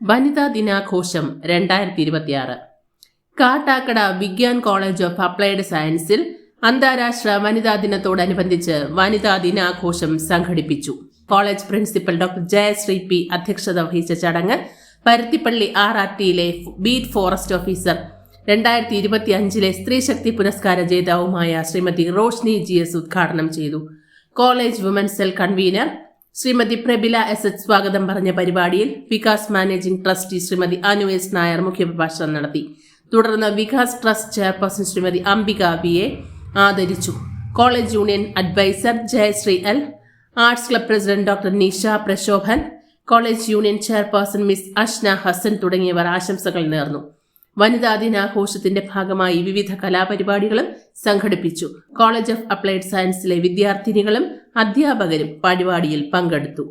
വനിതാ ദിനാഘോഷം 2026. Kattakada Vigyan college of applied സയൻസിൽ അന്താരാഷ്ട്ര വനിതാ ദിനത്തോടനുബന്ധിച്ച് വനിതാ ദിനാഘോഷം സംഘടിപ്പിച്ചു. College principal doctor Jayasree P അധ്യക്ഷത വഹിച്ച ചടങ്ങ് പരുത്തിപ്പള്ളി RRTയിലെ ബീറ്റ് ഫോറസ്റ്റ് ഓഫീസർ 2025 സ്ത്രീശക്തി പുരസ്കാര ജേതാവുമായ ശ്രീമതി റോഷ്നി GS ഉദ്ഘാടനം ചെയ്തു. College women's cell convener Shrimati Prabila SH സ്വാഗതം പറഞ്ഞ പരിപാടിയിൽ Vikas managing trustee Shrimati Anu S Nair മുഖ്യപ്രഭാഷണം നടത്തി. തുടർന്ന് Vikas trust chairperson Shrimati Ambika VA ആദരിച്ചു. College union adviser Jayasree L, arts club president doctor Nisha Prashobhan, college union chairperson miss Ashna Hasan തുടങ്ങിയവർ ആശംസകൾ നേർന്നു. വനിതാ ദിനാഘോഷത്തിന്റെ ഭാഗമായി വിവിധ കലാപരിപാടികളും സംഘടിപ്പിച്ചു. കോളേജ് ഓഫ് അപ്ലൈഡ് സയൻസിലെ വിദ്യാർത്ഥിനികളും അധ്യാപകരും പരിപാടിയിൽ പങ്കെടുത്തു.